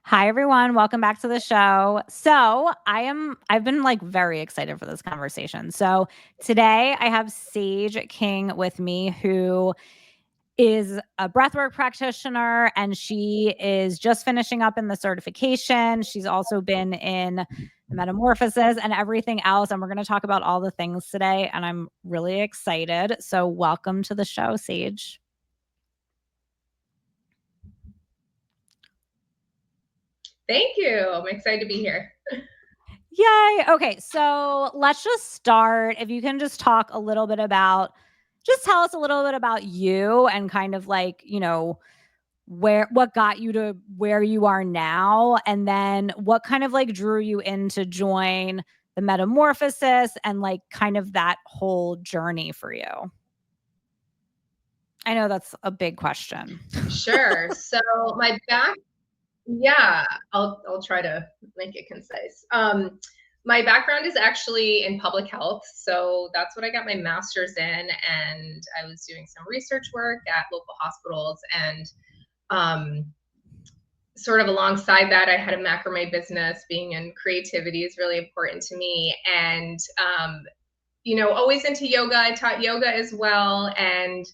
Hi everyone, welcome back to the show. I've been like very excited for this conversation. So today I have Sage King with me, who is a breathwork practitioner, and she is just finishing up in the certification. She's also been in Metamorphosis and everything else. And we're going to talk about all the things today. And I'm really excited. So welcome to the show, Sage. Thank you. I'm excited to be here. Yay. Okay. So let's just start. If you can just talk a little bit about, just tell us a little bit about you and kind of like, what got you to where you are now. And then what kind of like drew you in to join the metamorphosis and like kind of that whole journey for you. I know that's a big question. Sure. So my back, yeah, I'll try to make it concise. My background is actually in public health, so that's what I got my master's in, and I was doing some research work at local hospitals, and um, sort of alongside that, I had a macrame business. Being in creativity is really important to me, and always into yoga. I taught yoga as well, and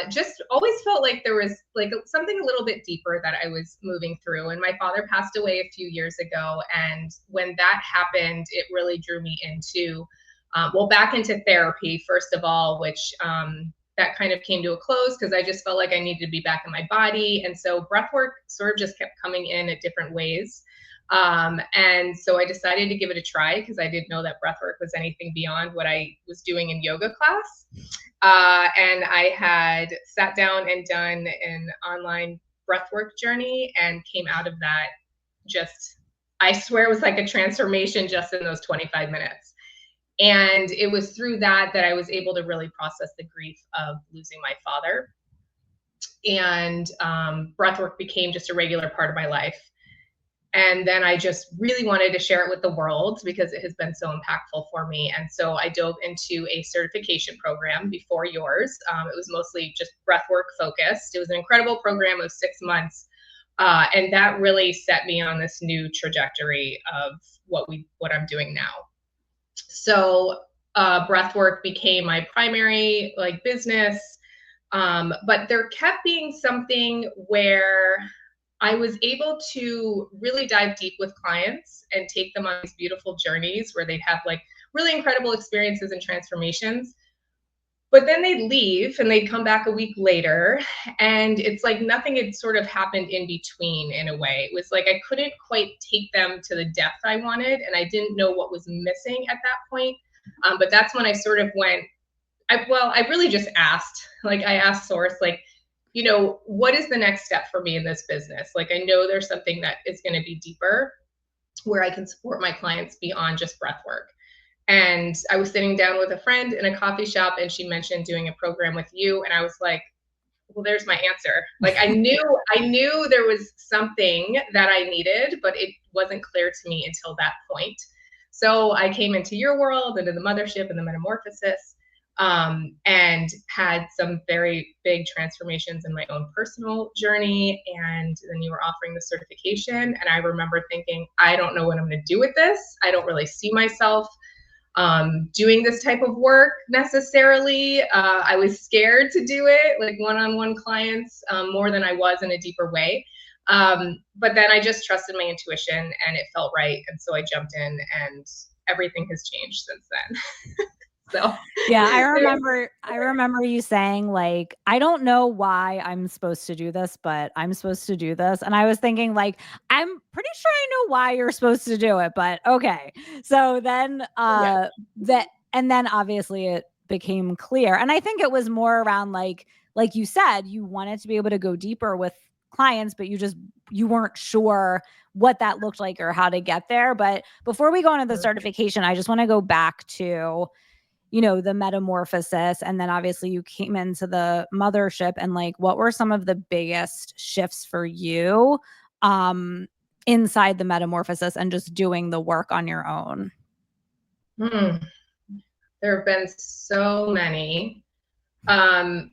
just always felt like there was like something a little bit deeper that I was moving through. And my father passed away a few years ago, and when that happened, it really drew me into, back into therapy first of all, which that kind of came to a close because I just felt like I needed to be back in my body, and so breath work sort of just kept coming in at different ways. And so I decided to give it a try because I didn't know that breathwork was anything beyond what I was doing in yoga class. And I had sat down and done an online breathwork journey and came out of that just, I swear it was like a transformation just in those 25 minutes. And it was through that I was able to really process the grief of losing my father. And breathwork became just a regular part of my life. And then I just really wanted to share it with the world because it has been so impactful for me. And so I dove into a certification program before yours. It was mostly just breathwork focused. It was an incredible program of 6 months. And that really set me on this new trajectory of what I'm doing now. So breathwork became my primary like business. But there kept being something where I was able to really dive deep with clients and take them on these beautiful journeys where they'd have like really incredible experiences and transformations. But then they'd leave and they'd come back a week later, and it's like nothing had sort of happened in between in a way. It was like I couldn't quite take them to the depth I wanted, and I didn't know what was missing at that point. But that's when I sort of went, I really just asked, like I asked Source, like, what is the next step for me in this business? Like, I know there's something that is going to be deeper where I can support my clients beyond just breath work. And I was sitting down with a friend in a coffee shop, and she mentioned doing a program with you. And I was like, well, there's my answer. Like I knew there was something that I needed, but it wasn't clear to me until that point. So I came into your world, into the mothership and the metamorphosis, and had some very big transformations in my own personal journey. And then you were offering the certification. And I remember thinking, I don't know what I'm going to do with this. I don't really see myself doing this type of work necessarily. I was scared to do it, like one-on-one clients, more than I was in a deeper way. But then I just trusted my intuition and it felt right. And so I jumped in, and everything has changed since then. So Yeah, I remember you saying like, I don't know why I'm supposed to do this, but I'm supposed to do this. And I was thinking like, I'm pretty sure I know why you're supposed to do it, but okay. So then yeah. and then obviously it became clear. And I think it was more around like you said, you wanted to be able to go deeper with clients, but you weren't sure what that looked like or how to get there. But before we go into the certification, I just want to go back to the metamorphosis, and then obviously you came into the mothership, and like what were some of the biggest shifts for you inside the metamorphosis and just doing the work on your own? There have been so many. I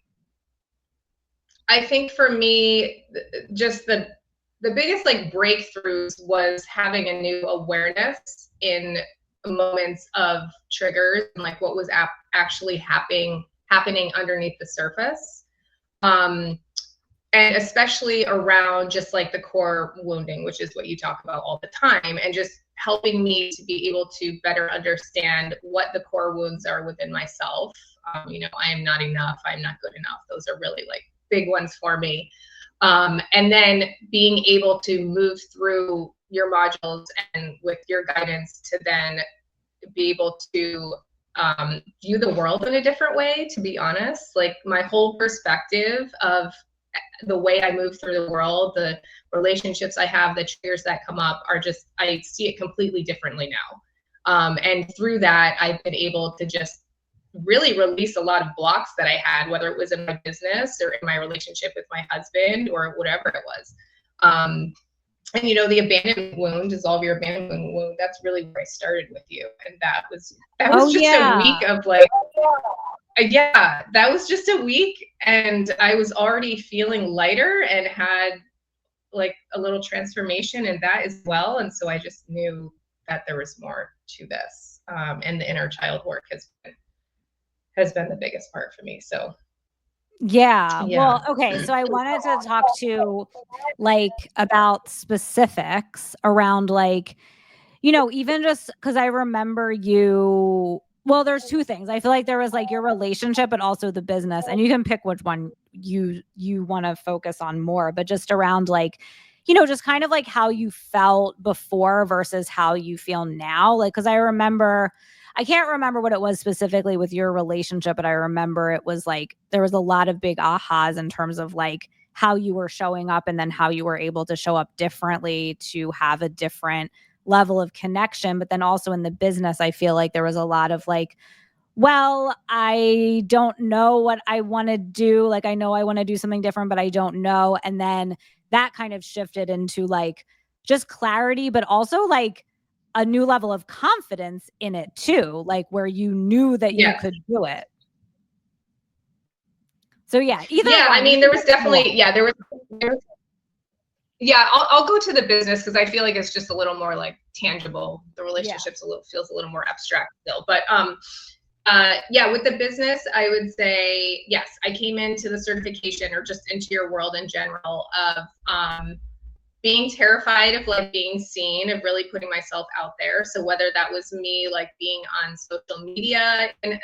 think for me, just the biggest like breakthroughs was having a new awareness in moments of triggers and like what was actually happening underneath the surface. And especially around just like the core wounding, which is what you talk about all the time, and just helping me to be able to better understand what the core wounds are within myself. You know, I am not enough, I'm not good enough. Those are really like big ones for me. And then being able to move through your modules and with your guidance to then be able to view the world in a different way, to be honest. Like my whole perspective of the way I move through the world, the relationships I have, the triggers that come up are just, I see it completely differently now. And through that, I've been able to just really release a lot of blocks that I had, whether it was in my business or in my relationship with my husband or whatever it was. And you know, the abandonment wound, dissolve your abandonment wound, that's really where I started with you. And that was just a week of like, yeah, that was just a week, and I was already feeling lighter and had like a little transformation in that as well. And so I just knew that there was more to this. And the inner child work has been the biggest part for me. So yeah. Well, okay. So I wanted to talk to like about specifics around like, you know, even just because I remember you, well, there's two things. I feel like there was like your relationship, but also the business, and you can pick which one you want to focus on more, but just around like, you know, just kind of like how you felt before versus how you feel now. Like, because I remember, I can't remember what it was specifically with your relationship, but I remember it was like there was a lot of big ahas in terms of like how you were showing up and then how you were able to show up differently to have a different level of connection. But then also in the business, I feel like there was a lot of like, well, I don't know what I want to do. Like, I know I want to do something different, but I don't know. And then that kind of shifted into like just clarity, but also like a new level of confidence in it too, like where you knew that you could do it. So yeah, either yeah, one. I mean, there was definitely, there was yeah, I'll go to the business because I feel like it's just a little more like tangible. The relationships feels a little more abstract still. But yeah, with the business, I would say yes. I came into the certification or just into your world in general of being terrified of like being seen, of really putting myself out there. So whether that was me like being on social media in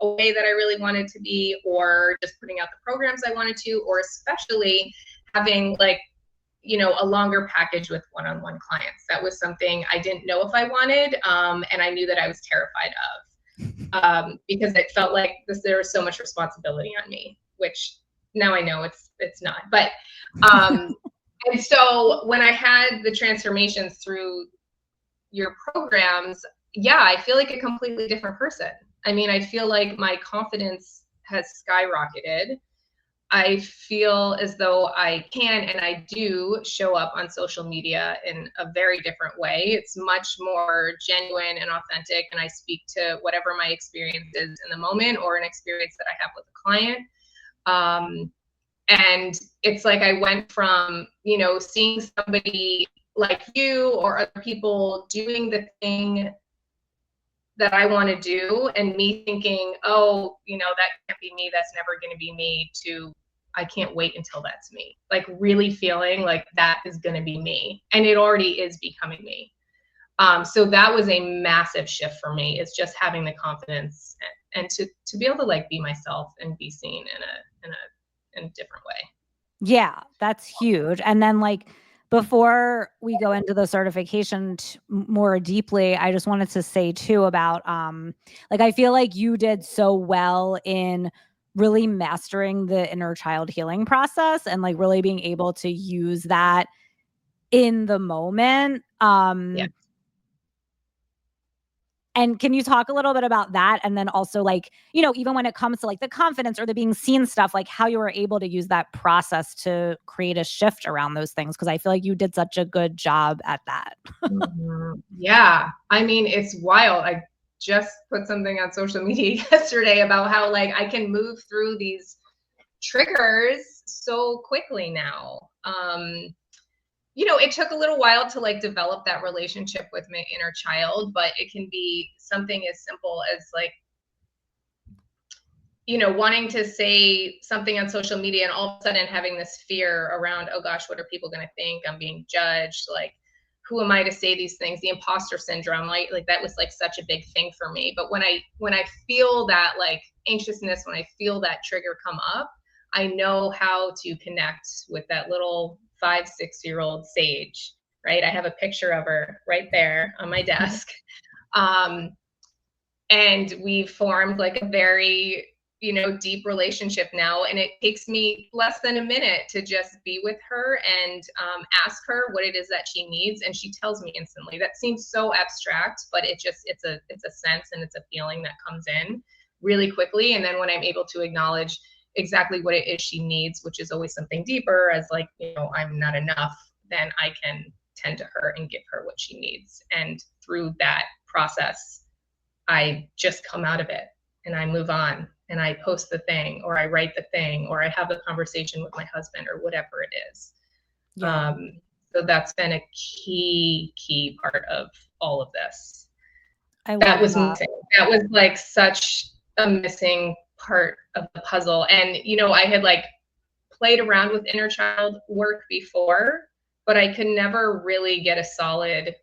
a way that I really wanted to be, or just putting out the programs I wanted to, or especially having like, you know, a longer package with one-on-one clients. That was something I didn't know if I wanted, and I knew that I was terrified of, because it felt like there was so much responsibility on me, which now I know it's not. But and so when I had the transformations through your programs, yeah, I feel like a completely different person. I mean, I feel like my confidence has skyrocketed. I feel as though I can and I do show up on social media in a very different way. It's much more genuine and authentic, and I speak to whatever my experience is in the moment or an experience that I have with a client. And it's like I went from, you know, seeing somebody like you or other people doing the thing that I want to do and me thinking, oh, you know, that can't be me, that's never going to be me, to I can't wait until that's me. Like really feeling like that is going to be me, and it already is becoming me. So that was a massive shift for me. It's just having the confidence and to be able to like be myself and be seen in a different way. Yeah, that's huge. And then like before we go into the certification more deeply, I just wanted to say too about like I feel like you did so well in really mastering the inner child healing process and like really being able to use that in the moment. Yeah. And can you talk a little bit about that? And then also like, you know, even when it comes to like the confidence or the being seen stuff, like how you were able to use that process to create a shift around those things. Cause I feel like you did such a good job at that. Yeah. I mean, it's wild. I just put something on social media yesterday about how like I can move through these triggers so quickly now. it took a little while to like develop that relationship with my inner child, but it can be something as simple as like, wanting to say something on social media and all of a sudden having this fear around, oh gosh, what are people going to think? I'm being judged. Like, who am I to say these things? The imposter syndrome, like that was like such a big thing for me. But when I feel that like anxiousness, when I feel that trigger come up, I know how to connect with that little 5, 6-year-old Sage, right? I have a picture of her right there on my desk. And we've formed like a very deep relationship now, and it takes me less than a minute to just be with her and ask her what it is that she needs, and she tells me instantly. That seems so abstract, but it's a sense and it's a feeling that comes in really quickly. And then when I'm able to acknowledge exactly what it is she needs, which is always something deeper, as like, I'm not enough, then I can tend to her and give her what she needs. And through that process, I just come out of it and I move on and I post the thing, or I write the thing, or I have the conversation with my husband, or whatever it is. Yeah. So that's been a key part of all of this. I That love was that. missing. That was like such a missing part of the puzzle. And, I had like played around with inner child work before, but I could never really get a solid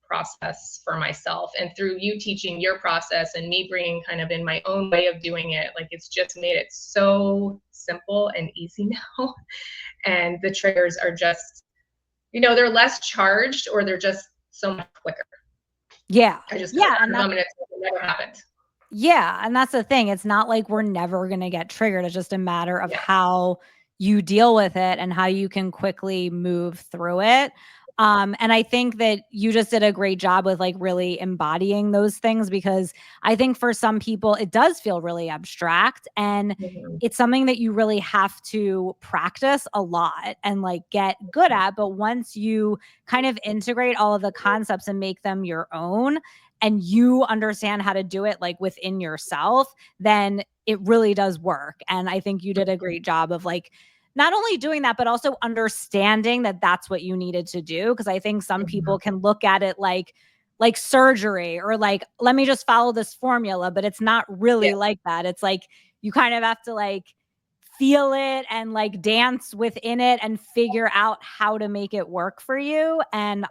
process for myself. And through you teaching your process and me bringing kind of in my own way of doing it, like it's just made it so simple and easy now. And the triggers are just, they're less charged, or they're just so much quicker. Yeah. I just come Yeah. out of them and it never happened. Yeah, and that's the thing. It's not like we're never gonna get triggered. It's just a matter of Yeah. how you deal with it and how you can quickly move through it. And I think that you just did a great job with like really embodying those things, because I think for some people it does feel really abstract, and Mhm. it's something that you really have to practice a lot and like get good at. But once you kind of integrate all of the concepts and make them your own, and you understand how to do it like within yourself, then it really does work. And I think you did a great job of like not only doing that, but also understanding that that's what you needed to do. Cause I think some people can look at it like surgery, or like, let me just follow this formula, but it's not Yeah. really like that. It's like you kind of have to like feel it and like dance within it and figure out how to make it work for you. And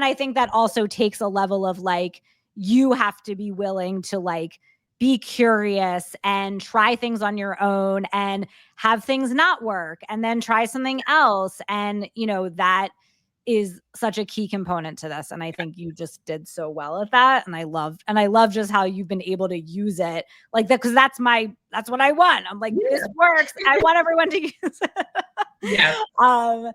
I think that also takes a level of like, you have to be willing to like be curious and try things on your own and have things not work and then try something else. And, that is such a key component to this. And I think you just did so well at that. And I love just how you've been able to use it like that. Cause that's what I want. I'm like, this Yeah. works. I want everyone to use it. Yeah. um,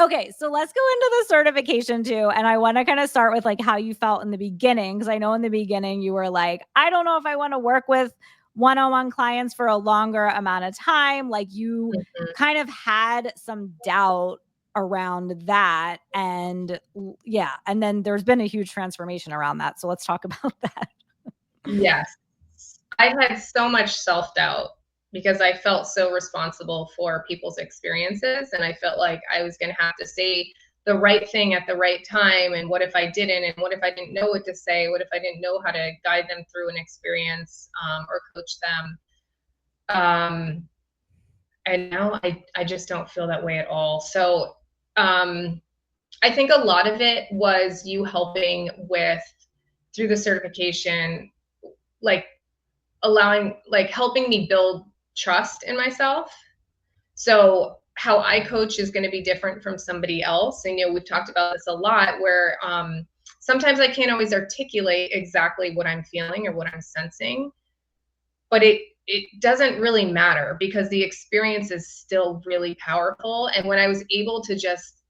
Okay, so let's go into the certification too. And I want to kind of start with like how you felt in the beginning. Cause I know in the beginning you were like, I don't know if I want to work with one-on-one clients for a longer amount of time. Like you Mhm. kind of had some doubt around that. And yeah, and then there's been a huge transformation around that. So let's talk about that. Yes. I had so much self-doubt because I felt so responsible for people's experiences, and I felt like I was going to have to say the right thing at the right time. And what if I didn't? And what if I didn't know what to say? What if I didn't know how to guide them through an experience, or coach them? And now I just don't feel that way at all. So I think a lot of it was you helping with, through the certification, like helping me build trust in myself. So how I coach is going to be different from somebody else. And, we've talked about this a lot, where sometimes I can't always articulate exactly what I'm feeling or what I'm sensing, but it doesn't really matter because the experience is still really powerful. And when I was able to just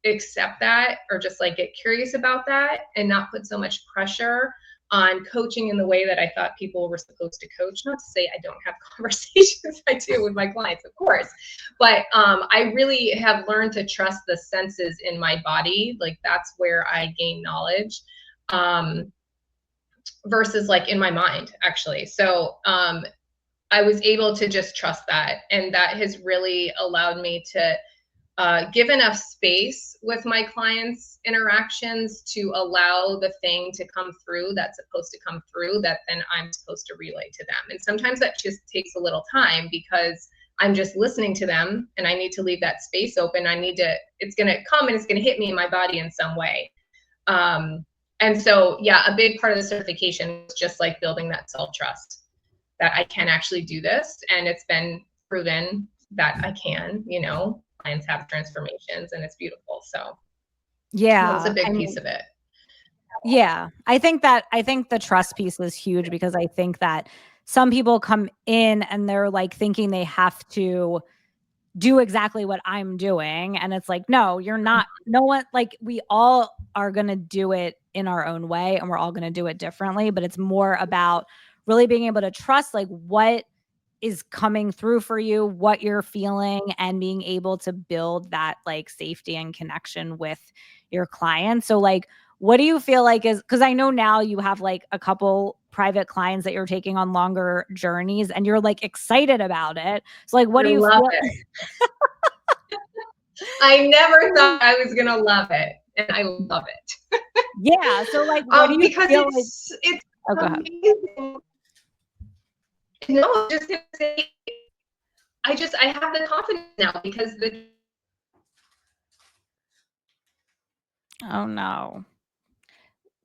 accept that, or just like get curious about that and not put so much pressure on coaching in the way that I thought people were supposed to coach. Not to say I don't have conversations, I do with my clients, of course, but I really have learned to trust the senses in my body. Like that's where I gain knowledge, versus like in my mind, actually. So I was able to just trust that, and that has really allowed me to give enough space with my clients' interactions to allow the thing to come through that's supposed to come through that then I'm supposed to relay to them. And sometimes that just takes a little time because I'm just listening to them and I need to leave that space open. It's going to come and it's going to hit me in my body in some way. And so, yeah, a big part of the certification is just like building that self-trust that I can actually do this. And it's been proven that I can, clients have transformations and it's beautiful. So yeah, that's a big piece of it. Yeah. I think the trust piece is huge because I think that some people come in and they're like thinking they have to do exactly what I'm doing. And it's like, no, you're not. No one, like, we all are going to do it in our own way and we're all going to do it differently. But it's more about really being able to trust like what is coming through for you, what you're feeling, and being able to build that like safety and connection with your clients. So like, what do you feel like is, because I know now you have like a couple private clients that you're taking on longer journeys and you're like excited about it. So like, what do you love feel? It. I never thought I was going to love it. And I love it. Yeah. So like, what do you because feel it's oh, go ahead. amazing. No, I'm just going to say, I have the confidence now because Oh no.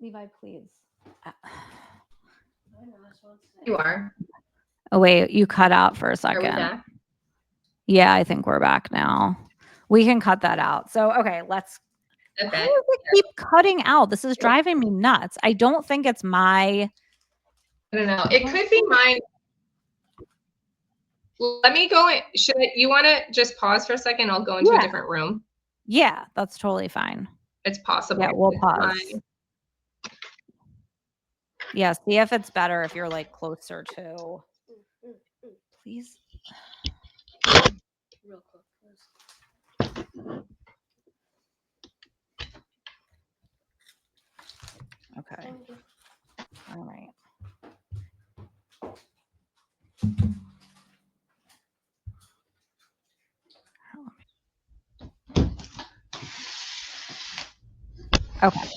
Levi, please. You are. Oh wait, you cut out for a second. Are we back? Yeah, I think we're back now. We can cut that out. So, okay, let's. Okay. Why does it keep cutting out? This is driving me nuts. I don't think it's my. I don't know. It could be mine. Let me go in. You want to just pause for a second? I'll go into a different room. Yeah, that's totally fine. It's possible. Yeah, we'll pause. Yeah, see if it's better if you're like closer to. Please. Real close. Okay. All right. Okay.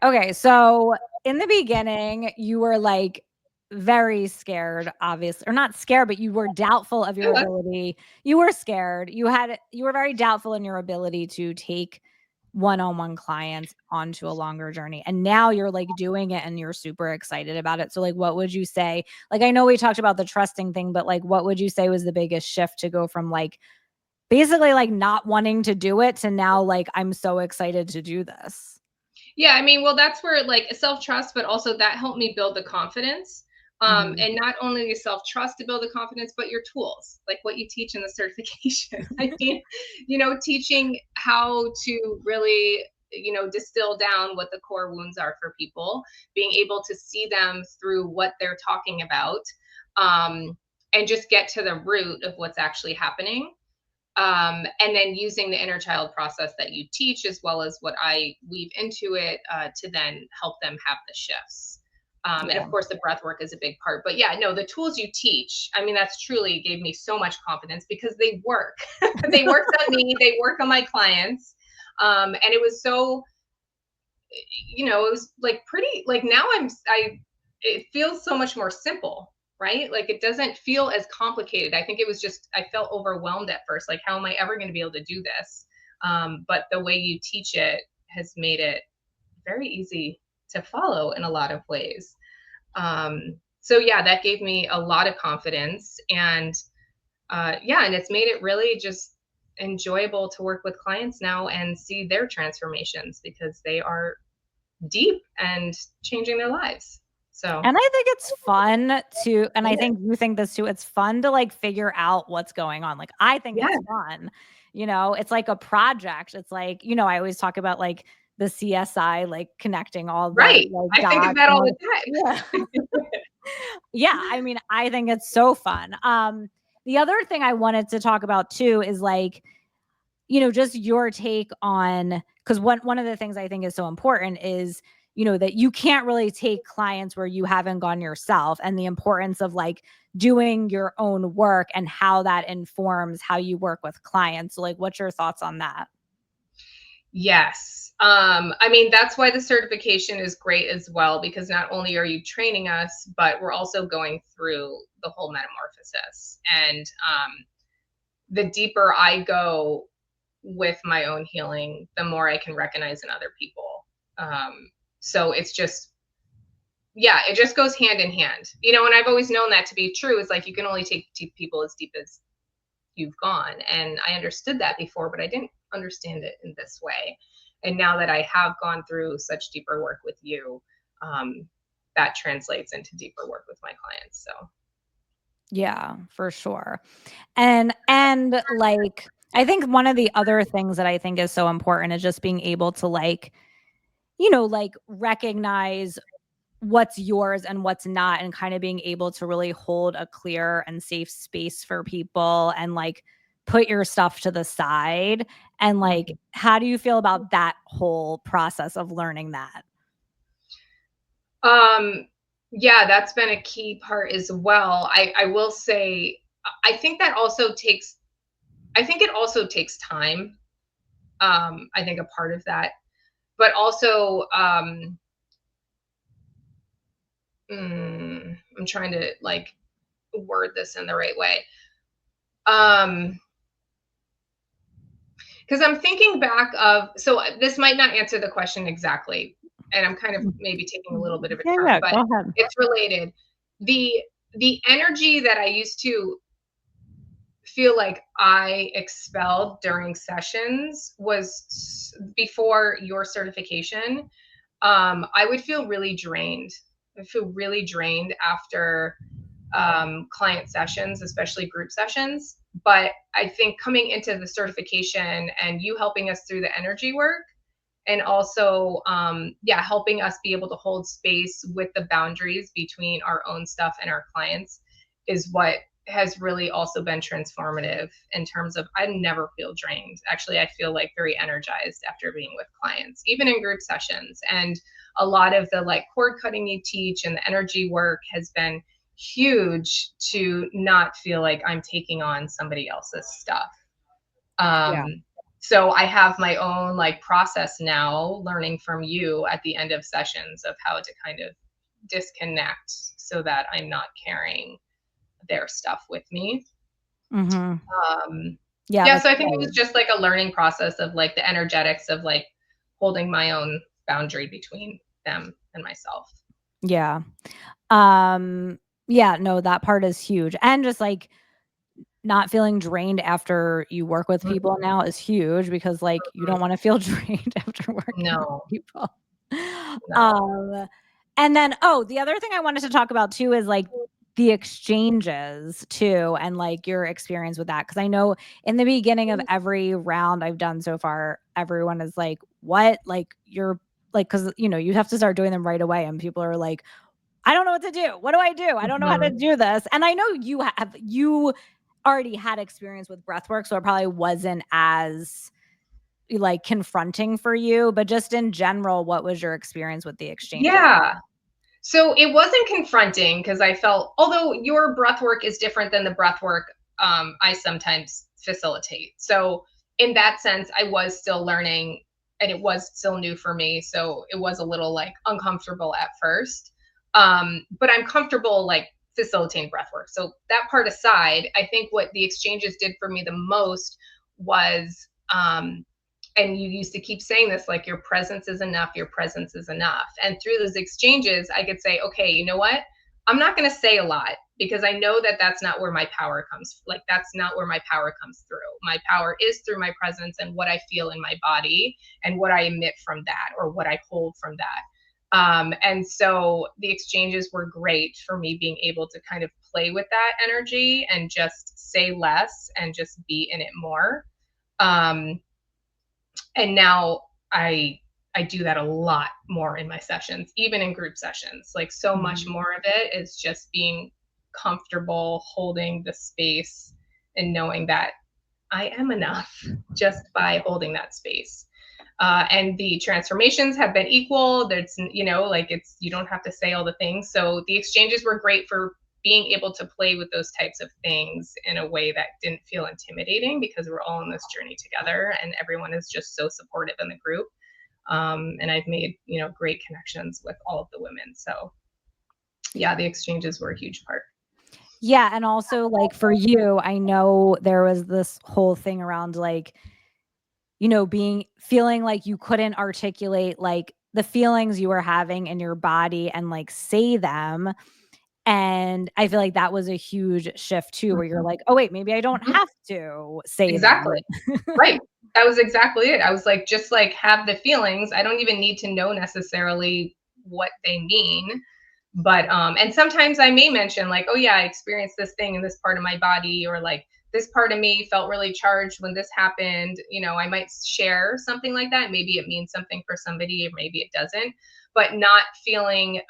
Okay, so in the beginning, you were like very scared, obviously, or not scared, but you were doubtful of your ability. You were scared. You were very doubtful in your ability to take one-on-one clients onto a longer journey. And now you're like doing it and you're super excited about it. So like, what would you say? Like, I know we talked about the trusting thing, but like, what would you say was the biggest shift to go from like basically like not wanting to do it to now like, I'm so excited to do this? Yeah, I mean, well, that's where like self-trust, but also that helped me build the confidence. And not only the self-trust to build the confidence, but your tools, like what you teach in the certification. I mean, teaching how to really, distill down what the core wounds are for people, being able to see them through what they're talking about, and just get to the root of what's actually happening. And then using the inner child process that you teach as well as what I weave into it to then help them have the shifts. And of course, the breath work is a big part. But yeah, no, the tools you teach, I mean, that's truly gave me so much confidence because they work. They worked on me, they work on my clients. And it was so, it was like pretty, like now it feels so much more simple, right? Like it doesn't feel as complicated. I think it was just, I felt overwhelmed at first. Like, how am I ever going to be able to do this? But the way you teach it has made it very easy to follow in a lot of ways. So yeah, that gave me a lot of confidence and and it's made it really just enjoyable to work with clients now and see their transformations because they are deep and changing their lives. So, and I think it's fun to, and I think you think this too, it's fun to like figure out what's going on. Like, I think it's fun, it's like a project. It's like, I always talk about like the CSI, like connecting all the right. like, I think of that all the time. Yeah. I mean, I think it's so fun. The other thing I wanted to talk about too is like, just your take on, because one of the things I think is so important is that you can't really take clients where you haven't gone yourself, and the importance of like doing your own work and how that informs how you work with clients. So like, what's your thoughts on that? Yes. I mean, that's why the certification is great as well, because not only are you training us, but we're also going through the whole metamorphosis. And the deeper I go with my own healing, the more I can recognize in other people. So it's just, yeah, it just goes hand in hand. And I've always known that to be true. Is like you can only take people as deep as you've gone. And I understood that before, but I didn't understand it in this way. And now that I have gone through such deeper work with you, that translates into deeper work with my clients. So Yeah, for sure. And like, I think one of the other things that I think is so important is just being able to like, like recognize what's yours and what's not, and kind of being able to really hold a clear and safe space for people, and like put your stuff to the side. And like, mhm. how do you feel about that whole process of learning that? um, yeah, that's been a key part as well. I will say, I think that also takes, I think it also takes time. I think a part of that, but also, I'm trying to like word this in the right way. Um, because I'm thinking back of, so this might not answer the question exactly, and I'm kind of maybe taking a little bit of a Yeah, turn, yeah, but go ahead. it's related. The the energy that I used to feel like I expelled during sessions was before your certification. I would feel really drained. I feel really drained after client sessions, especially group sessions. But I think coming into the certification and you helping us through the energy work, and also, yeah, helping us be able to hold space with the boundaries between our own stuff and our clients, is what has really also been transformative in terms of I never feel drained. Actually, I feel like very energized after being with clients, even in group sessions. And a lot of the like cord cutting you teach and the energy work has been huge to not feel like I'm taking on somebody else's stuff. Yeah. Um, so I have my own like process now, learning from you at the end of sessions of how to kind of disconnect so that I'm not carrying their stuff with me. Mm-hmm. Um, Yeah, yeah, that's so I think it great. was just like a learning process of like the energetics of like holding my own boundary between them and myself. Yeah. Yeah, no, that part is huge. And just like not feeling drained after you work with people Mhm. now is huge, because like you don't want to feel drained after working with No, people. no. Um and then the other thing I wanted to talk about too is like the exchanges too, and like your experience with that, cuz I know in the beginning of every round I've done so far, everyone is like, "What?" Like you're like, cuz you have to start doing them right away, and people are like, I don't know what to do. What do I do? I don't know how to Mhm. do this. And I know you already had experience with breath work, so it probably wasn't as like confronting for you, but just in general, what was your experience with the exchanges? Yeah. So it wasn't confronting because I felt, although your breath work is different than the breath work I sometimes facilitate. So in that sense, I was still learning and it was still new for me. So it was a little like uncomfortable at first. But I'm comfortable like facilitating breath work. So that part aside, I think what the exchanges did for me the most was and you used to keep saying this like your presence is enough, your presence is enough. And through those exchanges I could say, okay, you know what, I'm not going to say a lot because I know that that's not where my power comes, like that's not where my power comes through. My power is through my presence and what I feel in my body and what I emit from that or what I hold from that. And so the exchanges were great for me being able to kind of play with that energy and just say less and just be in it more. um, and now I do that a lot more in my sessions, even in group sessions. Like so much Mhm. more of it is just being comfortable holding the space and knowing that I am enough just by holding that space. And the transformations have been equal. There's, like you don't have to say all the things. So the exchanges were great for being able to play with those types of things in a way that didn't feel intimidating, because we're all on this journey together and everyone is just so supportive in the group. And I've made, great connections with all of the women. So yeah, the exchanges were a huge part. Yeah. And also, like, for you, I know there was this whole thing around, like, feeling like you couldn't articulate, like, the feelings you were having in your body and, like, say them. And I feel like that was a huge shift too, where you're Mhm. like, "Oh, wait, maybe I don't Mhm. have to say them." Exactly. Right. That was exactly it. I was like, just like have the feelings. I don't even need to know necessarily what they mean. But and sometimes I may mention like, oh yeah, I experienced this thing in this part of my body, or like this part of me felt really charged when this happened. I might share something like that. Maybe it means something for somebody, or maybe it doesn't. But not feeling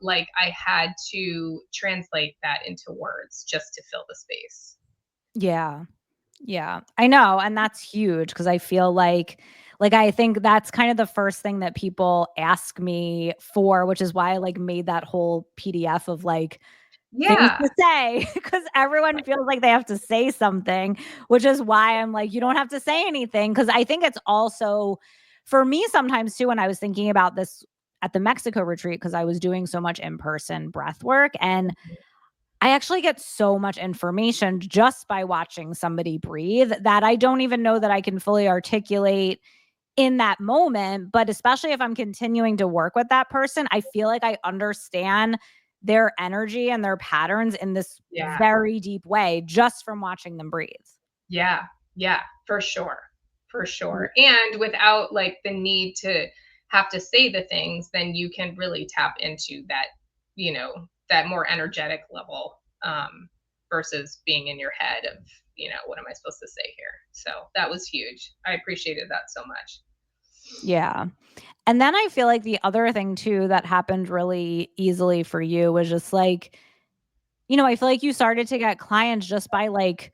like I had to translate that into words just to fill the space. Yeah. Yeah. I know, and that's huge because I feel like, I think that's kind of the first thing that people ask me for, which is why I, like, made that whole PDF of, like, things Yeah. to say, because everyone feels like they have to say something, which is why I'm like, "You don't have to say anything." Because I think it's also for me sometimes too, when I was thinking about this at the Mexico retreat, because I was doing so much in-person breath work, and I actually get so much information just by watching somebody breathe that I don't even know that I can fully articulate in that moment. But especially if I'm continuing to work with that person, I feel like I understand their energy and their patterns in this Yeah. very deep way just from watching them breathe. Yeah, yeah, for sure. For Y- sure. And without like the need to have to say the things, then you can really tap into that, that more energetic level, versus being in your head of, what am I supposed to say here? So that was huge. I appreciated that so much. Yeah. And then I feel like the other thing too that happened really easily for you was just like, I feel like you started to get clients just by, like,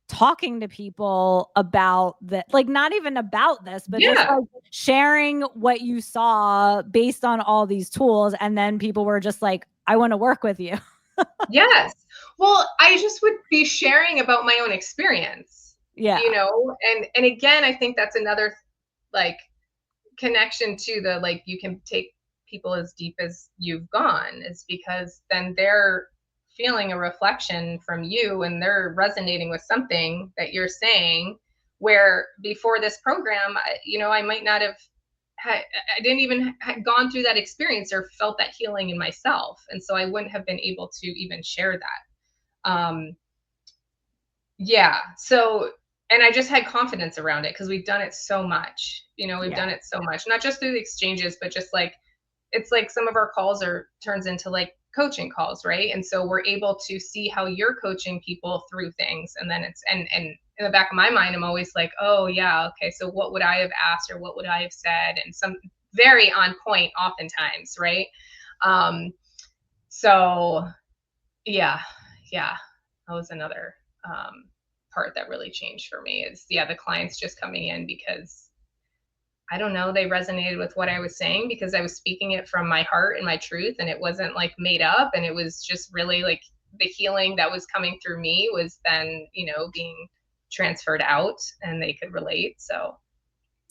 talking to people about the, like, not even about this, but just, Yeah. like, sharing what you saw based on all these tools, and then people were just like, "I wanna work with you." Yes. Well, I just would be sharing about my own experience, Yeah. and again, I think that's another like connection to the like you can take people as deep as you've gone, is because then they're feeling a reflection from you and they're resonating with something that you're saying, where before this program I might not have had, I didn't even had gone through that experience or felt that healing in myself, and so I wouldn't have been able to even share that. Yeah. So, and I just had confidence around it because we've done it so much. We've Yeah. done it so much, not just through the exchanges, but just like it's like some of our calls are turns into like coaching calls, right? And so we're able to see how you're coaching people through things, and then it's and in the back of my mind, I'm always like, oh yeah, okay, so what would I have asked or what would I have said, and some very on point, oftentimes, right? Um, so yeah, yeah, that was another part that really changed for me, is yeah, the clients just coming in because I don't know, they resonated with what I was saying because I was speaking it from my heart and my truth, and it wasn't like made up, and it was just really like the healing that was coming through me was then being transferred out, and they could relate. So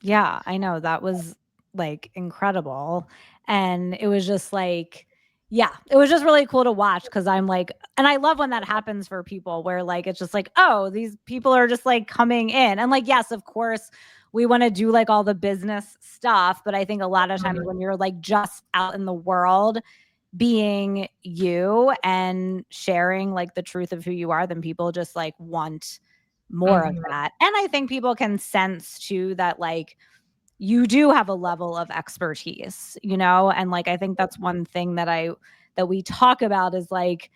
Yeah, I know, that was, like, incredible, and it was just like, yeah, it was just really cool to watch because 'cause I'm like, and I love when that happens for people where, like, it's just like, "Oh, these people are just, like, coming in," and, like, yes, of course, we wanna do, like, all the business stuff, but I think a lot of times mhm, when you're, like, just out in the world being you and sharing, like, the truth of who you are, then people just, like, want more of mhm, that, and I think people can sense too that, like, you do have a level of expertise, and, like, I think that's one thing that we talk about is, like,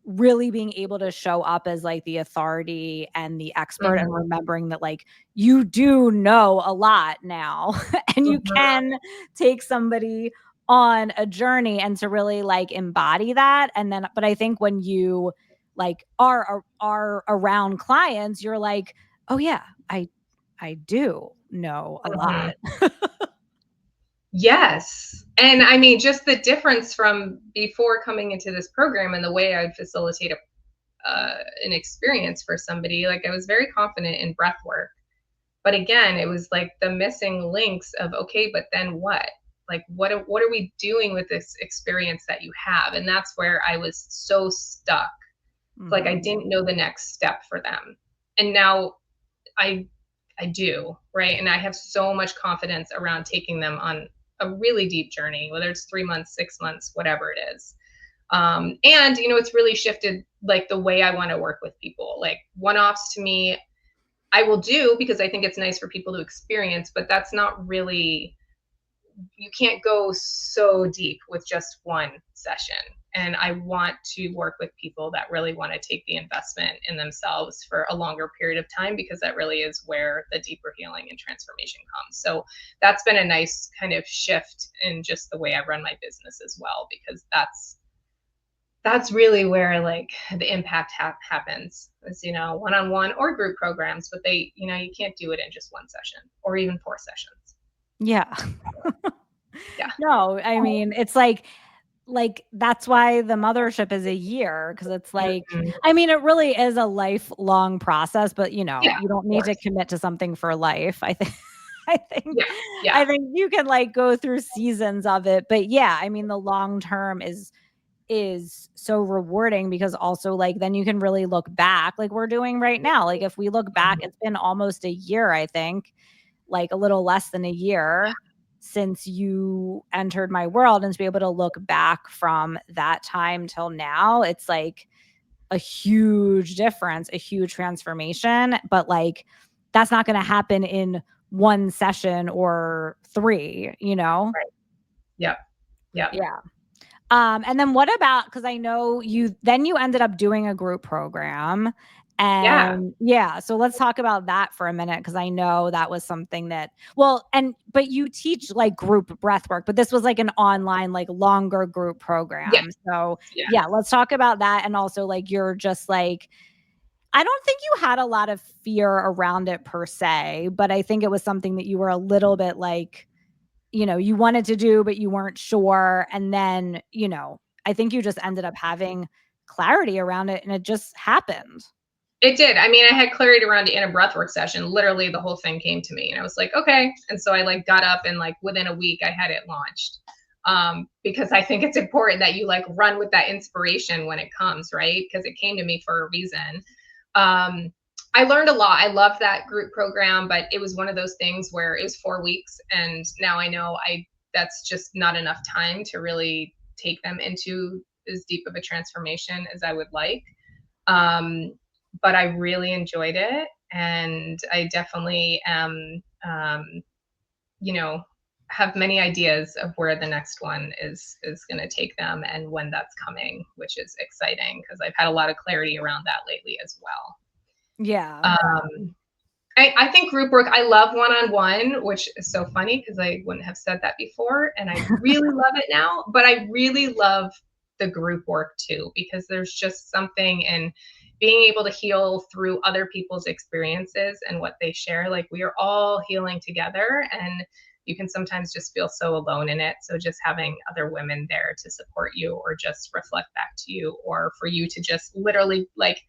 really being able to show up as, like, the authority and the expert and mhm, remembering that, like, you do know a lot now and you mhm, can take somebody on a journey and to really, like, embody that, and then but I think when you, like, are around clients, you're like, "Oh, yeah, I I do know a Mhm. lot. Yes. And I mean, just the difference from before coming into this program and the way I'd facilitate an experience for somebody, like I was very confident in breath work. But again, it was like the missing links of, okay, but then what? Like, what are we doing with this experience that you have? And that's where I was so stuck. Like I Mhm. didn't know the next step for them. And now I I do, right? And I have so much confidence around taking them on a really deep journey, whether it's 3 months, 6 months, whatever it is. And it's really shifted like the way I want to work with people. Like one-offs to me, I will do because I think it's nice for people to experience, but that's not really, you can't go so deep with just one session. And I want to work with people that really want to take the investment in themselves for a longer period of time, because that really is where the deeper healing and transformation comes. So that's been a nice kind of shift in just the way I run my business as well, because that's really where like the impact happens is, one-on-one or group programs, but you can't do it in just one session or even 4 sessions. Yeah. Yeah. No, I mean, it's like that's why the mothership is a year, because it's like, Mhm. I mean, it really is a lifelong process, but Yeah, you don't of need to course. commit to something for life. I think I think Yeah, yeah, I think you can like go through seasons of it, but yeah, I mean the long term is so rewarding, because also like then you can really look back like we're doing right now. Like if we look back, mhm, it's been almost a year, I think, like a little less than a year since you entered my world, and to be able to look back from that time till now, it's like a huge difference, a huge transformation, but like that's not going to happen in one session or 3, you know? right. Yep, yep. Yeah. And then what about, because I know you ended up doing a group program, Yeah, and yeah, so let's talk about that for a minute, because I know that was something that, well, but you teach like group breath work, but this was like an online, like longer group yes, program. So yeah, yes. let's talk about that. And also like you're just like, I don't think you had a lot of fear around it per se, but I think it was something that you were a little bit like, you wanted to do, but you weren't sure. And then, I think you just ended up having clarity around it, and it just happened. It did. I mean, I had clarity around it in a breathwork session. Literally, the whole thing came to me, and I was like, okay. And so I like got up, and like within a week, I had it launched. Because I think it's important that you like run with that inspiration when it comes, right? Because it came to me for a reason. Um, I learned a lot. I loved that group program, but it was one of those things where it was 4 weeks, and now I know that's just not enough time to really take them into as deep of a transformation as I would like. Um, but I really enjoyed it, and I definitely am, you know, have many ideas of where the next one is going to take them and when that's coming, which is exciting because I've had a lot of clarity around that lately as well. Yeah. Um, I think group work, I love one-on-one, which is so funny because I wouldn't have said that before. And I really love it now, but I really love the group work too, because there's just something in being able to heal through other people's experiences and what they share. Like we are all healing together, and you can sometimes just feel so alone in it. So just having other women there to support you or just reflect back to you, or for you to just literally like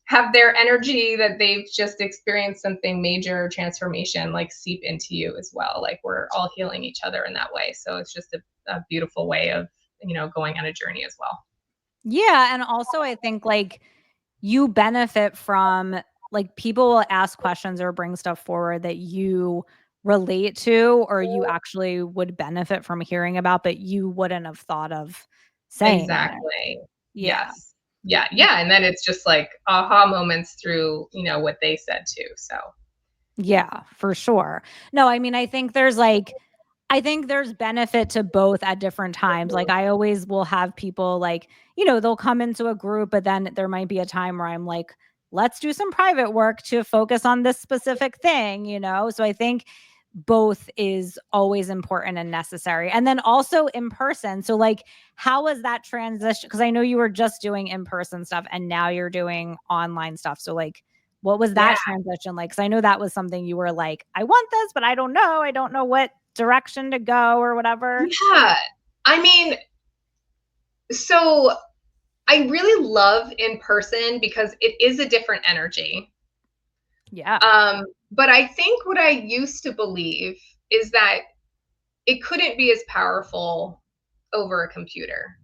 have their energy that they've just experienced something major transformation like seep into you as well. Like we're all healing each other in that way. So it's just a beautiful way of, going on a journey as well. Yeah. And also, I think like you benefit from, like, people will ask questions or bring stuff forward that you relate to, or you actually would benefit from hearing about, but you wouldn't have thought of saying it. Exactly. Yeah. Yes. Yeah. Yeah. And then it's just like aha moments through, what they said too. So Yeah, for sure. No, I mean, I think there's benefit to both at different times. Like I always will have people like, they'll come into a group, but then there might be a time where I'm like, let's do some private work to focus on this specific thing. So I think both is always important and necessary. And then also in person. So like how was that transition? Because I know you were just doing in-person stuff and now you're doing online stuff. So like What was Yeah. that transition like? Because I know that was something you were like, I want this, but I don't know. I don't know what direction to go or whatever. Yeah. I mean, so I really love in person because it is a different energy. Yeah. But I think what I used to believe is that it couldn't be as powerful over a computer.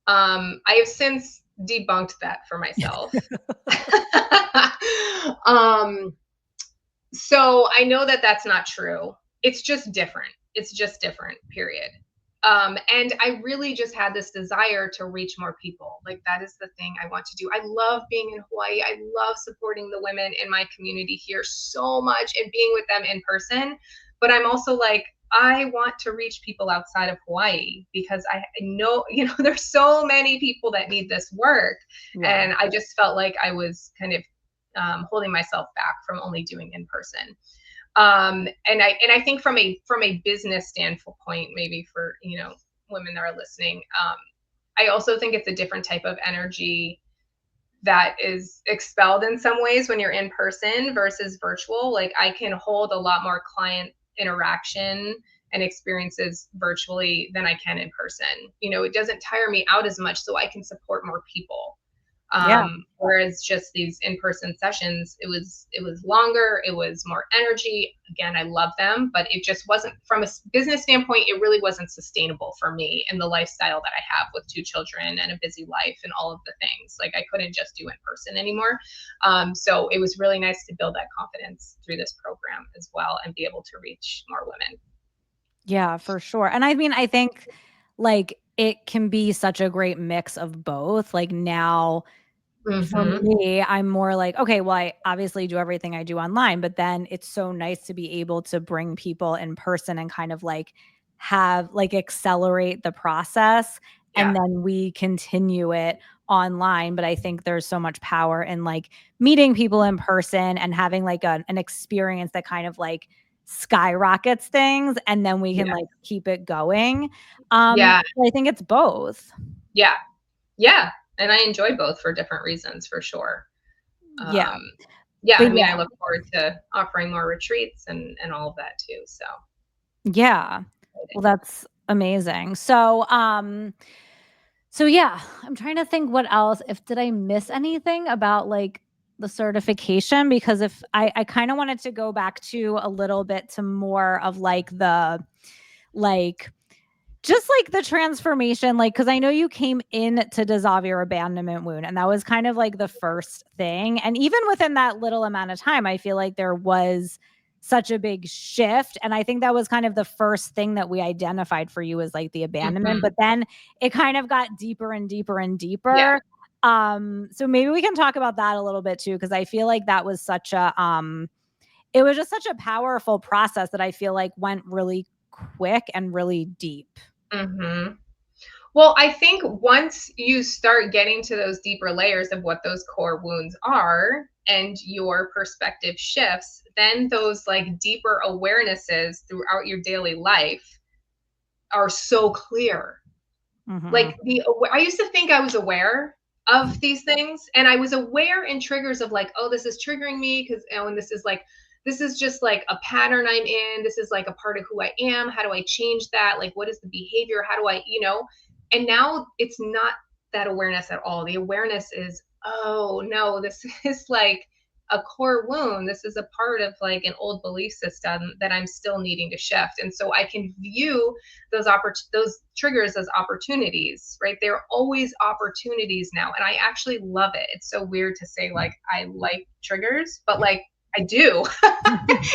I have since debunked that for myself. um, so I know that that's not true. It's just different. It's just different, period. And I really just had this desire to reach more people. Like, that is the thing I want to do. I love being in Hawaii. I love supporting the women in my community here so much and being with them in person. But I'm also like, I want to reach people outside of Hawaii because I know, there's so many people that need this work. Yeah. And I just felt like I was kind of holding myself back from only doing in person. And I think from a business standpoint, maybe for women that are listening, I also think it's a different type of energy that is expelled in some ways when you're in person versus virtual. Like, I can hold a lot more client interaction and experiences virtually than I can in person. It doesn't tire me out as much, so I can support more people. Yeah. Whereas just these in-person sessions, it was longer, it was more energy. Again, I love them, but it just wasn't, from a business standpoint, it really wasn't sustainable for me and the lifestyle that I have with 2 children and a busy life and all of the things. Like, I couldn't just do in person anymore. So it was really nice to build that confidence through this program as well and be able to reach more women. Yeah, for sure. And I mean, I think like it can be such a great mix of both. Like now, for Mm-hmm. me, I'm more like, okay, well, I obviously do everything I do online, but then it's so nice to be able to bring people in person and kind of like have like accelerate the process Yeah. and then we continue it online. But I think there's so much power in like meeting people in person and having like an experience that kind of like skyrockets things and then we can Yeah. like keep it going. Yeah. I think it's both. Yeah. Yeah. And I enjoy both for different reasons, for sure. Yeah. Um, yeah, But I mean, I yeah. look forward to offering more retreats and all of that too. So Yeah. Well, exciting. that's amazing. So yeah, I'm trying to think what else. If did I miss anything about like the certification? Because if I kind of wanted to go back to a little bit to more of like the like just like the transformation, like, because I know you came in to dissolve your abandonment wound, and that was kind of like the first thing. And even within that little amount of time, I feel like there was such a big shift. And I think that was kind of the first thing that we identified for you as like the abandonment. Mhm. But then it kind of got deeper and deeper and Yeah. deeper. So maybe we can talk about that a little bit too, because I feel like that was such a it was just such a powerful process that I feel like went really quick and really deep. Mhm. Well, I think once you start getting to those deeper layers of what those core wounds are and your perspective shifts, then those like deeper awarenesses throughout your daily life are so clear. Mhm. Like, I used to think I was aware of these things, and I was aware in triggers of like, oh, this is triggering me because and this is just like a pattern I'm in. This is like a part of who I am. How do I change that? Like, what is the behavior? How do I? And now it's not that awareness at all. The awareness is, oh no, this is like a core wound. This is a part of like an old belief system that I'm still needing to shift. And so I can view those triggers as opportunities, right? They're always opportunities now, and I actually love it. It's so weird to say like I like triggers, but like I do,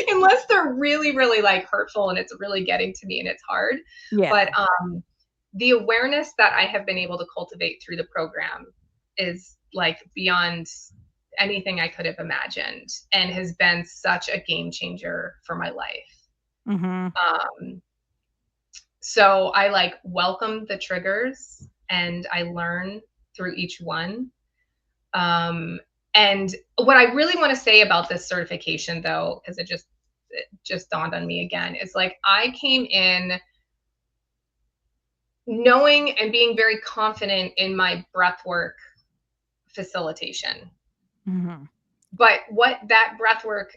unless they're really, really like hurtful and it's really getting to me and it's hard. But Yeah. the awareness that I have been able to cultivate through the program is like beyond anything I could have imagined and has been such a game changer for my life. Mhm. Um, so I like welcome the triggers and I learn through each one. Um, and what I really want to say about this certification, though, because it just dawned on me again, is like I came in knowing and being very confident in my breath work facilitation. Mhm. But what that breathwork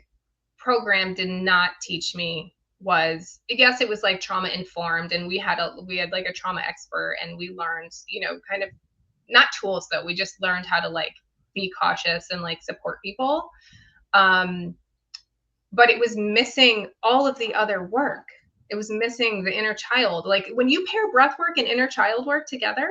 program did not teach me was, yes, it was like trauma informed, and we had like a trauma expert, and we learned, kind of, not tools though, we just learned how to like be cautious and like support people. But it was missing all of the other work. It was missing the inner child. Like when you pair breath work and inner child work together,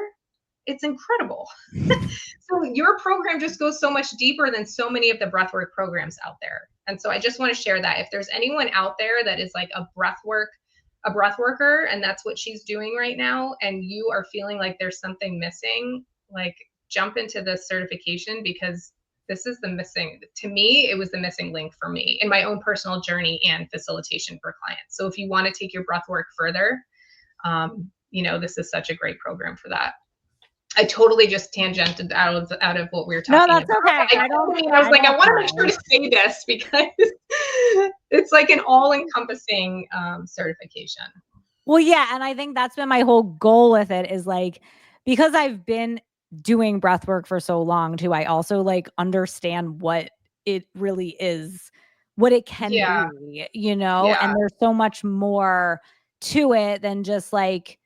it's incredible. So your program just goes so much deeper than so many of the breathwork programs out there. And so I just want to share that if there's anyone out there that is like a breath worker, and that's what she's doing right now, and you are feeling like there's something missing, like jump into this certification, because this is to me, it was the missing link for me in my own personal journey and facilitation for clients. So if you want to take your breath work further, this is such a great program for that. I totally just tangented out of what we were talking about. No, that's about. okay. I was like, I want to make sure to say this because it's like an all-encompassing certification. Well, yeah. And I think that's been my whole goal with it, is like, because I've been doing breath work for so long too, I also like understand what it really is, what it can be, Yeah. and there's so much more to it than just like,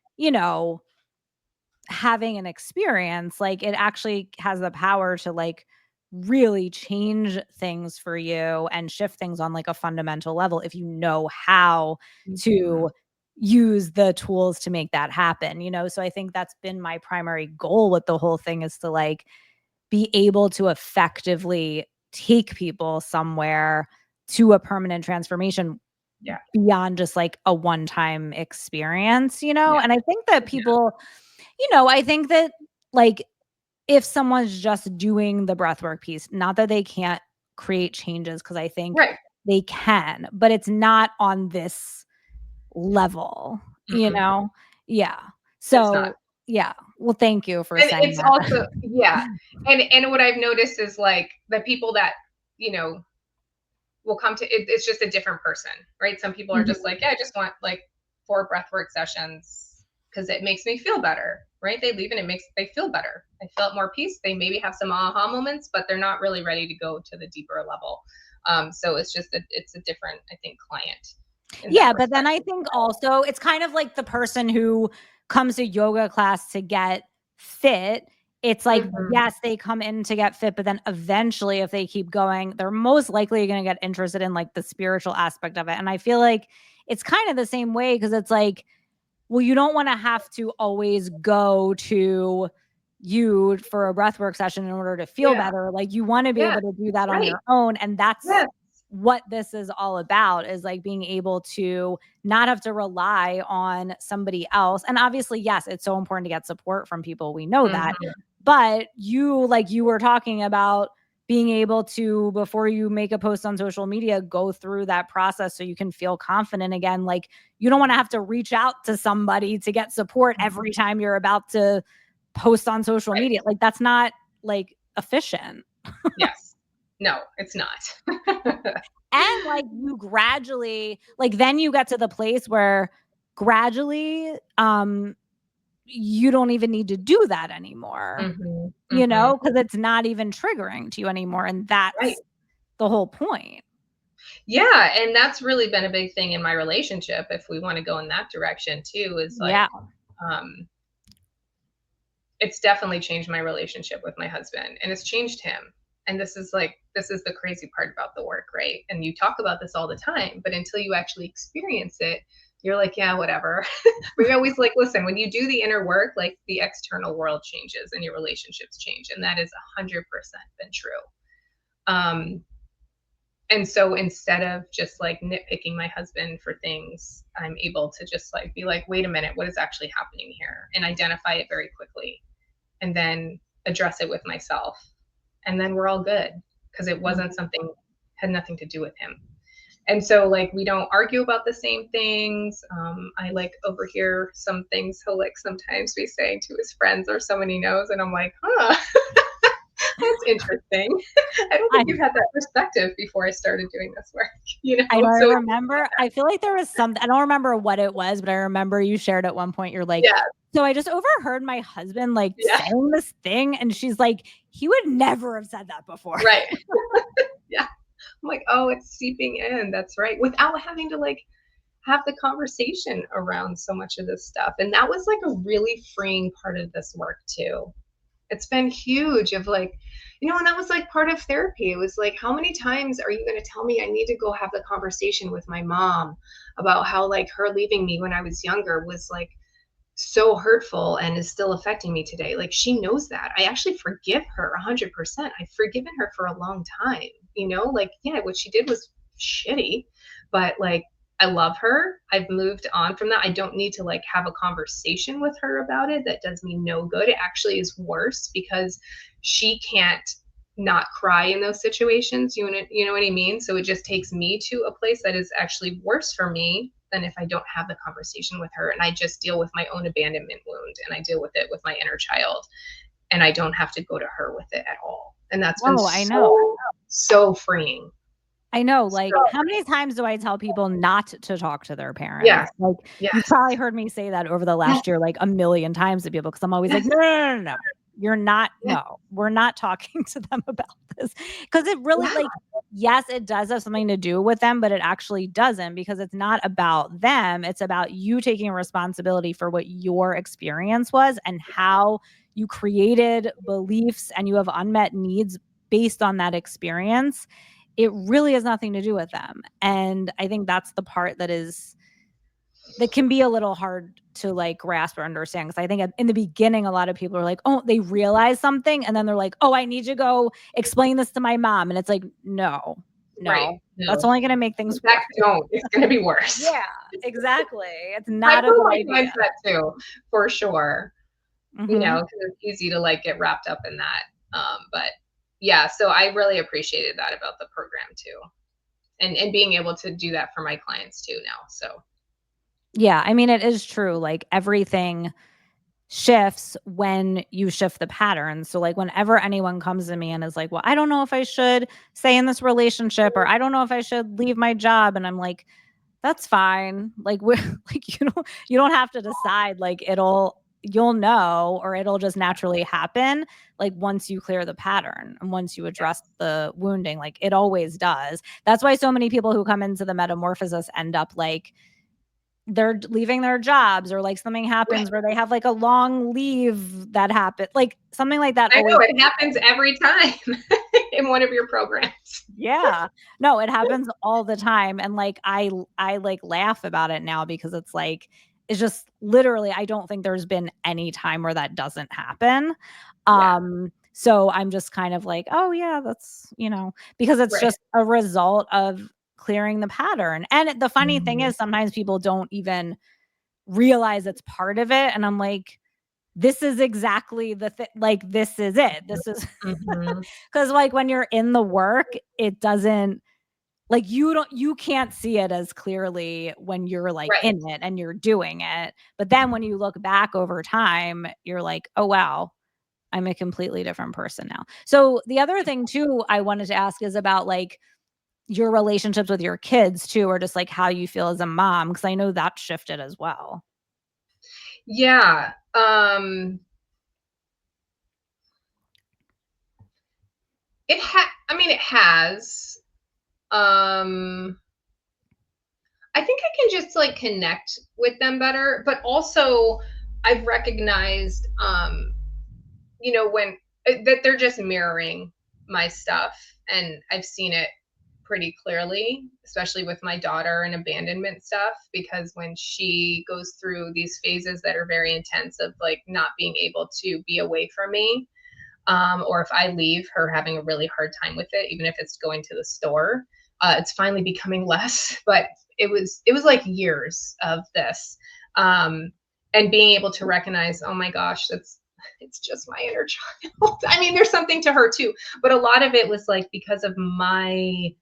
having an experience. Like it actually has the power to like really change things for you and shift things on like a fundamental level if you know how to use the tools to make that happen, so I think that's been my primary goal with the whole thing, is to like be able to effectively take people somewhere to a permanent transformation, beyond just like a one-time experience, and I think that people, I think that like if someone's just doing the breathwork piece, not that they can't create changes, because I think they can, but it's not on this level, Yeah. So, yeah. Well, thank you for saying it's that. also, and what I've noticed is like the people that, will come to it, it's just a different person, right? Some people are just like, yeah, I just want like 4 breathwork sessions because it makes me feel better, right? They leave and they feel better. They felt more peace. They maybe have some aha moments, but they're not really ready to go to the deeper level. So it's just it's a different, I think, client. Yeah, but then I think also it's kind of like the person who comes to yoga class to get fit. It's like, yes, they come in to get fit, but then eventually if they keep going, they're most likely going to get interested in like the spiritual aspect of it. And I feel like it's kind of the same way, because it's like, well, you don't want to have to always go to you for a breathwork session in order to feel better. Like you want to be able to do that on your own. And that's what this is all about, is like being able to not have to rely on somebody else. And obviously, yes, it's so important to get support from people. We know that. But you were talking about being able to, before you make a post on social media, go through that process so you can feel confident again. Like you don't want to have to reach out to somebody to get support every time you're about to post on social media. Like that's not like efficient. Yes. No, it's not. And like you gradually, like then you get to the place where gradually you don't even need to do that anymore. Because it's not even triggering to you anymore. And that's the whole point. Yeah. And that's really been a big thing in my relationship. If we want to go in that direction too, is like, it's definitely changed my relationship with my husband, and it's changed him. And this is the crazy part about the work, right? And you talk about this all the time, but until you actually experience it, you're like, yeah, whatever. But you're always like, listen, when you do the inner work, like the external world changes and your relationships change. And that is 100% been true. And so instead of just like nitpicking my husband for things, I'm able to just like be like, wait a minute, what is actually happening here? And identify it very quickly, and then address it with myself. And then we're all good, because it wasn't had nothing to do with him. And so like, we don't argue about the same things. I like overhear some things he'll like sometimes be saying to his friends or someone he knows. And I'm like, that's interesting. I don't think you've had that perspective before I started doing this work. I remember, I feel like there was something, I don't remember what it was, but I remember you shared at one point, you're like, so I just overheard my husband saying this thing. And she's like, he would never have said that before. Right. I'm like, oh, it's seeping in. That's right. Without having to like have the conversation around so much of this stuff. And that was like a really freeing part of this work too. It's been huge of like, and that was like part of therapy. It was like, how many times are you going to tell me I need to go have the conversation with my mom about how like her leaving me when I was younger was like so hurtful and is still affecting me today. Like she knows that. I actually forgive her 100%. I've forgiven her for a long time, like, yeah, what she did was shitty, but like, I love her. I've moved on from that. I don't need to like have a conversation with her about it. That does me no good. It actually is worse because she can't not cry in those situations. You know what I mean? So it just takes me to a place that is actually worse for me than if I don't have the conversation with her and I just deal with my own abandonment wound and I deal with it with my inner child and I don't have to go to her with it at all. And that's been Whoa, I know. so freeing. I know, So, like, how many times do I tell people not to talk to their yeah. parents? Like, you've Yes. probably heard me say that over the last year, like, a million times to people, because I'm always like, Yes. "No, no, no, no, no. You're not Yes. no, we're not talking to them about this." Because it really, Yeah. like, yes, it does have something to do with them, but it actually doesn't, because it's not about them, it's about you taking responsibility for what your experience was and how you created beliefs and you have unmet needs based on that experience. It really has nothing to do with them. And I think that's the part that can be a little hard to like grasp or understand. Cause I think in the beginning, a lot of people are like, oh, they realize something. And then they're like, oh, I need to go explain this to my mom. And it's like, no, Right. no, that's No. only going to make In things fact, worse. don't. It's going to be worse. Yeah, exactly. It's I not a tell good my idea. clients that too, for sure. Hmm. Because it's easy to like get wrapped up in that. But yeah, so I really appreciated that about the program too. And being able to do that for my clients too now. So Yeah. I mean, it is true. Like everything shifts when you shift the pattern. So like whenever anyone comes to me and is like, "Well, I don't know if I should stay in this relationship or I don't know if I should leave my job." And I'm like, "That's fine." Like we're like you don't have to decide, like you'll know, or it'll just naturally happen, like once you clear the pattern and once you address yes. the wounding, like it always does. That's why so many people who come into the metamorphosis end up like they're leaving their jobs, or like something Right. happens where they have like a long leave that happened, like something like that I always know it happens happens. every time in one of your programs. Yeah. No, it happens all the time, and like I like laugh about it now because it's like it's just literally I don't think there's been any time where that doesn't happen. Yeah. So I'm just kind of like, "Oh yeah, that's, because it's Right. just a result of clearing the pattern." And the funny thing Mhm. is sometimes people don't even realize it's part of it, and I'm like, this is exactly like this is it. This is Mhm. because like when you're in the work, it doesn't like you can't see it as clearly when you're like Right. in it and you're doing it. But then when you look back over time, you're like, oh wow, I'm a completely different person now. So the other thing too I wanted to ask is about like your relationships with your kids too, or just like how you feel as a mom, because I know that shifted as well. Yeah. I mean, it has. Um, I think I can just like connect with them better, but also I've recognized, when that they're just mirroring my stuff, and I've seen it pretty clearly, especially with my daughter and abandonment stuff, because when she goes through these phases that are very intense of like not being able to be away from me, or if I leave, her having a really hard time with it, even if it's going to the store. It's finally becoming less, but it was like years of this, um, and being able to recognize, oh my gosh, it's just my inner child. I mean, there's something to her too, but a lot of it was like because of my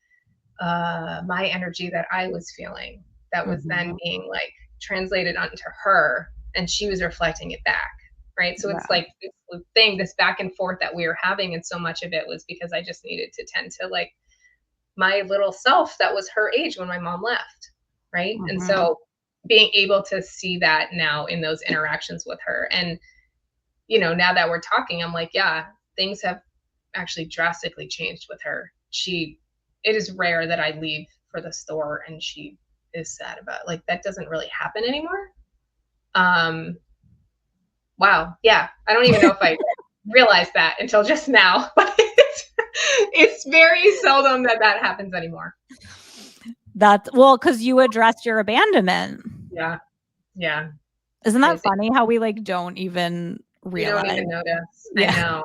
energy that I was feeling that was then Mhm. being like translated onto her, and she was reflecting it back. Right. So it's Yeah. like this thing, this back and forth that we were having. And so much of it was because I just needed to tend to like my little self that was her age when my mom left. Right. And Mhm. so being able to see that now in those interactions with her. And, now that we're talking, I'm like, yeah, things have actually drastically changed with her. She it is rare that I leave for the store and she is sad about it. Like that doesn't really happen anymore. Um, wow. Yeah. I don't even know if I realized that until just now, but it's very seldom that that happens anymore. That's well, because you addressed your abandonment. Yeah. Yeah. Isn't that Crazy. funny how we like don't even We don't realize? even notice. I Yeah. know.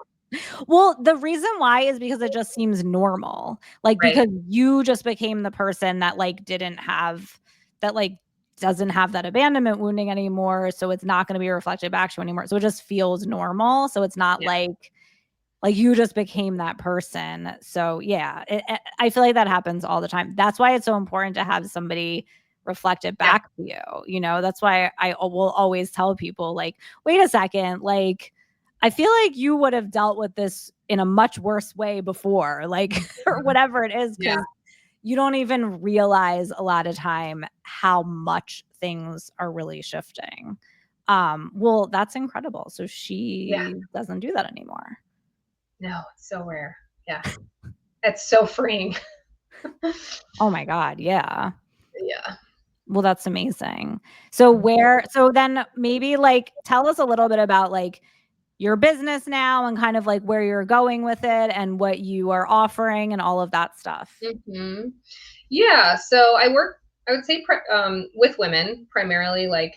Well, the reason why is because it just seems normal. Like Right. because you just became the person that like didn't have that like doesn't have that abandonment wounding anymore, so it's not going to be reflected back to you anymore. So it just feels normal. So it's not Yeah. like you just became that person. So yeah, I feel like that happens all the time. That's why it's so important to have somebody reflect it Yeah. back to you. You know, that's why I will always tell people like, wait a second, like I feel like you would have dealt with this in a much worse way before, like or Mhm. whatever it is, Yeah. because you don't even realize a lot of time how much things are really shifting. Well, that's incredible. So Yeah. she doesn't do that anymore. No, it's so rare. Yeah. It's so freeing. Oh my god, yeah. Yeah. Well, that's amazing. So Mhm. so then maybe, like, tell us a little bit about, like, your business now and kind of, like, where you're going with it and what you are offering and all of that stuff. Mhm. Yeah, so I work, I would say, with women primarily, like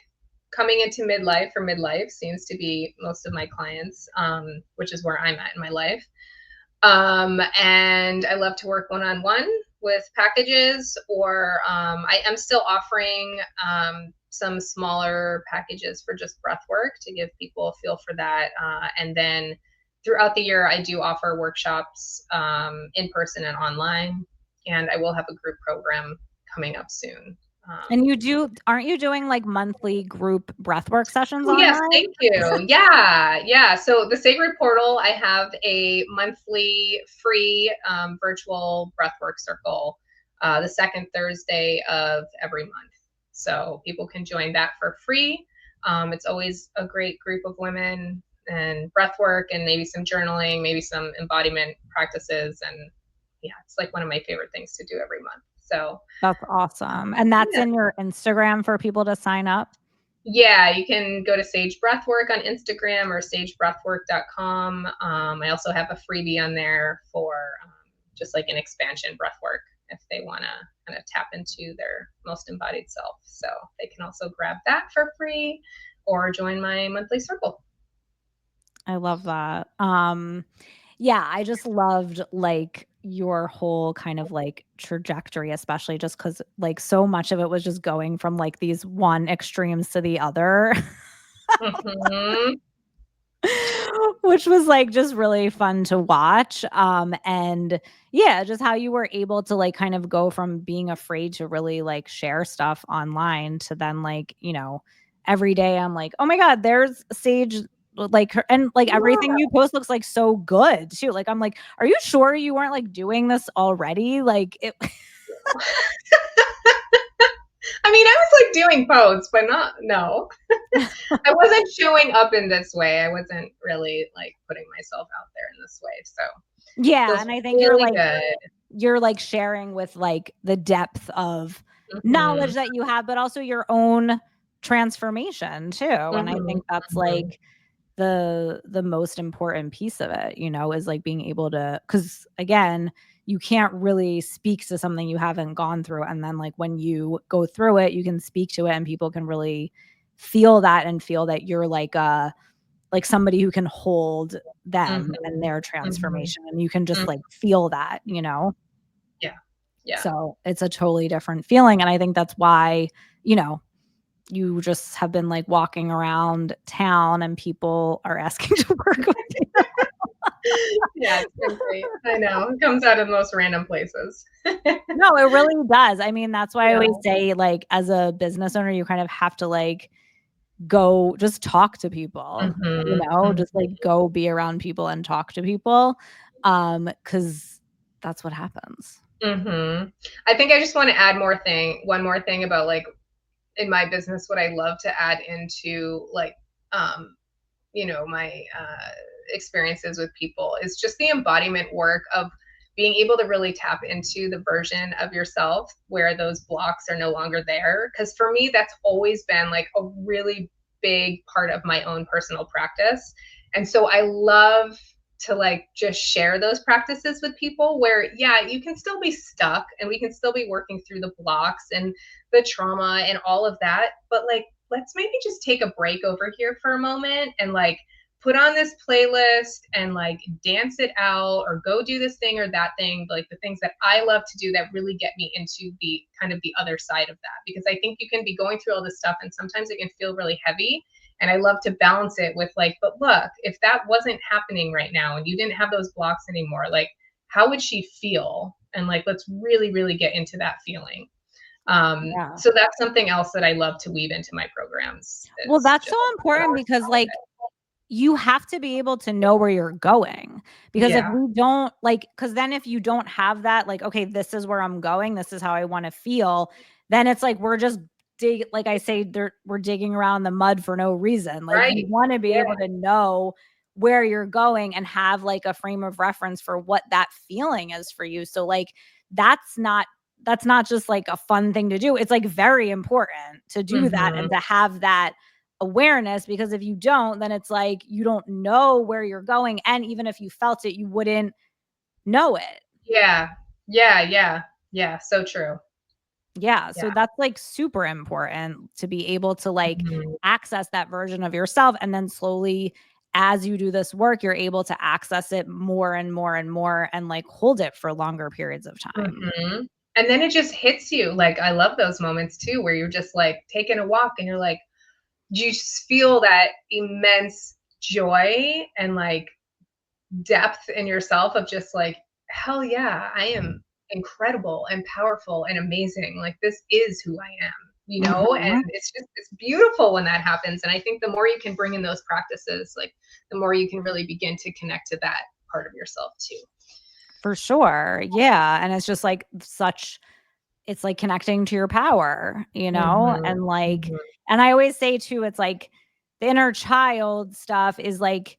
coming into midlife or midlife seems to be most of my clients, which is where I'm at in my life. And I love to work one on one with packages, or I am still offering some smaller packages for just breath work to give people a feel for that. And then throughout the year, I do offer workshops in person and online. And I will have a group program coming up soon. And aren't you doing, like, monthly group breathwork sessions Oh, yes, online? thank you. Yeah, yeah. So the Sacred Portal, I have a monthly free virtual breathwork circle the second Thursday of every month. So people can join that for free. It's always a great group of women and breathwork and maybe some journaling, maybe some embodiment practices. And yeah, it's like one of my favorite things to do every month. So, That's awesome. And that's yeah. in your Instagram for people to sign up? Yeah, you can go to Sage Breathwork on Instagram or sagebreathwork.com. I also have a freebie on there for just like an expansion breathwork if they want to kind of tap into their most embodied self. So they can also grab that for free or join my monthly circle. I love that. Yeah, I just loved like your whole kind of like trajectory, especially just because like so much of it was just going from like these one extremes to the other, Mm-hmm. which was like just really fun to watch. And yeah, just how you were able to like kind of go from being afraid to really like share stuff online to then like, every day I'm like, oh my God, there's Sage like her and like everything Yeah. you post looks like so good too. Like I'm like, are you sure you weren't like doing this already? Like it I mean, I was like doing posts, but not, no. I wasn't showing up in this way. I wasn't really like putting myself out there in this way. So yeah, feels and I think really good. you're like sharing with like the depth of knowledge Mhm, that you have, but also your own transformation too. And I mhm, think that's mhm, like the most important piece of it, is like being able to because again, you can't really speak to something you haven't gone through. And then like when you go through it, you can speak to it and people can really feel that and feel that you're like somebody who can hold them and mhm, their mhm, transformation and you can just mhm. like feel that. Yeah, yeah. So it's a totally different feeling. And I think that's why, you know, you just have been like walking around town and people are asking to work with you. Yeah, it's been great. I know, it comes out of the most random places. No, it really does. I mean, that's why I always Yeah. say, like, as a business owner, you kind of have to like go just talk to people, Mhm, mhm, just like go be around people and talk to people. Because that's what happens. mhm. I think I just wanna add one more thing about, like, in my business, what I love to add into, like, um, my experiences with people is just the embodiment work of being able to really tap into the version of yourself where those blocks are no longer there. Because for me, that's always been like a really big part of my own personal practice. And so I love to like just share those practices with people where, yeah, you can still be stuck and we can still be working through the blocks and the trauma and all of that. But like, let's maybe just take a break over here for a moment and like put on this playlist and like dance it out or go do this thing or that thing, like the things that I love to do that really get me into the kind of the other side of that. Because I think you can be going through all this stuff and sometimes it can feel really heavy. And I love to balance it with like, but look, if that wasn't happening right now and you didn't have those blocks anymore, like how would she feel? And like, let's really, really get into that feeling. Yeah. So that's something else that I love to weave into my programs. Well, Is that's so just important because like you have to be able to know where you're going, because if yeah, we don't like, because then if you don't have that, like, okay, this is where I'm going, this is how I want to feel, then it's like we're just like I say, we're digging around the mud for no reason. Like you right. want to be Yeah. able to know where you're going and have like a frame of reference for what that feeling is for you. So like that's not just like a fun thing to do. It's like very important to do that Mm-hmm. and to have that awareness, because if you don't, then it's like you don't know where you're going, and even if you felt it, you wouldn't know it. Yeah. Yeah. Yeah. Yeah. So true. Yeah, Yeah. so that's like super important to be able to like Mhm. access that version of yourself, and then slowly as you do this work you're able to access it more and more and more and like hold it for longer periods of time. Mhm. And then it just hits you. Like I love those moments too, where you're just like taking a walk and you're like, you just feel that immense joy and like depth in yourself of just like, hell yeah, I am incredible and powerful and amazing. Like this is who I am, you know? And Mhm. it's beautiful when that happens. And I think the more you can bring in those practices, like the more you can really begin to connect to that part of yourself too. For sure. Yeah, and it's just like such it's like connecting to your power, Mhm. and like, Mhm. and I always say too, it's like the inner child stuff is like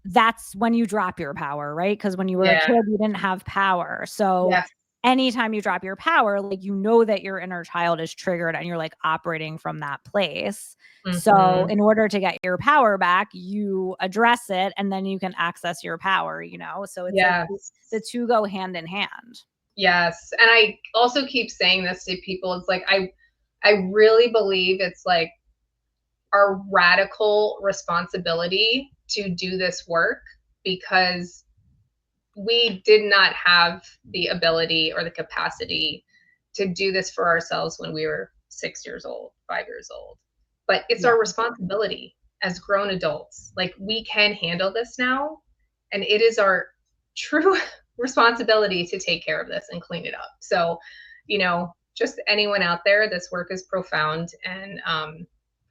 that's when you drop your power, right? Because when you were a Yeah. kid, you didn't have power. So Yes. anytime you drop your power, like you know that your inner child is triggered and you're like operating from that place. So Mhm. in order to get your power back, you address it and then you can access your power, So it's like Yes. the two go hand in hand. Yes. And I also keep saying this to people. It's like I really believe it's like our radical responsibility to do this work because we did not have the ability or the capacity to do this for ourselves when we were 6 years old, 5 years old. But it's Yeah. our responsibility as grown adults. Like we can handle this now. And it is our true responsibility to take care of this and clean it up. So, just anyone out there, this work is profound. And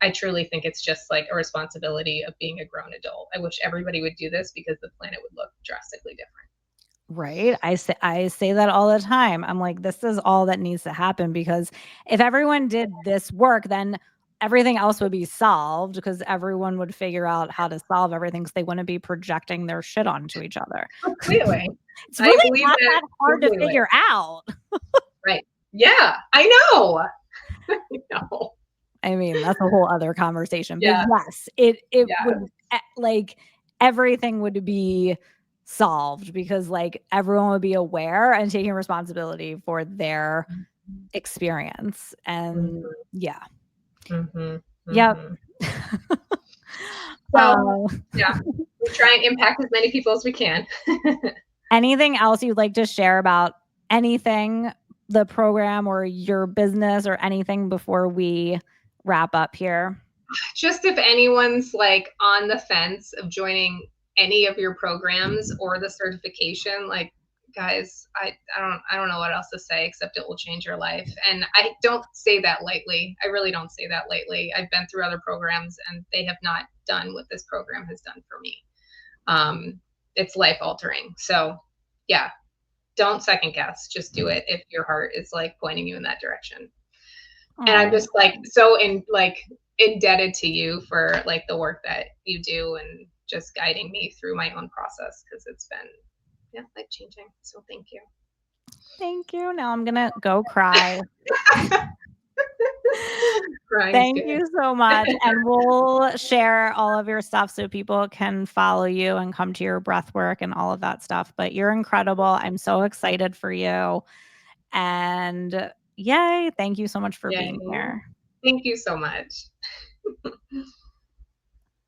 I truly think it's just like a responsibility of being a grown adult. I wish everybody would do this because the planet would look drastically different. Right. I say that all the time. I'm like, this is all that needs to happen, because if everyone did this work, then everything else would be solved, because everyone would figure out how to solve everything, because they wouldn't be projecting their shit onto each other. Completely. It's I really believe not that that hard to completely. figure out. Right. Yeah, I know. I know. I mean, that's a whole other conversation. But Yeah, yes, it yeah. would like everything would be solved, because like everyone would be aware and taking responsibility for their experience. And Mhm, yeah. mhm, Yep. mhm. So, Uh, yeah, we try and impact as many people as we can. anything else you'd like to share about anything, the program or your business or anything, before we wrap up here? Just if anyone's like on the fence of joining any of your programs or the certification, like guys, I don't know what else to say except it will change your life. And I don't say that lightly. I really don't say that lightly. I've been through other programs and they have not done what this program has done for me. It's life altering. So yeah, don't second guess. Just do it if your heart is like pointing you in that direction. And I'm Oh, just like so indebted to you for like the work that you do and just guiding me through my own process because yeah, life changing. So thank you. Thank you. Now I'm gonna go cry. Crying's Thank good. you so much, and we'll share all of your stuff so people can follow you and come to your breath work and all of that stuff, but you're incredible. I'm so excited for you, and yay, thank you so much for Yeah. being here. Thank you so much.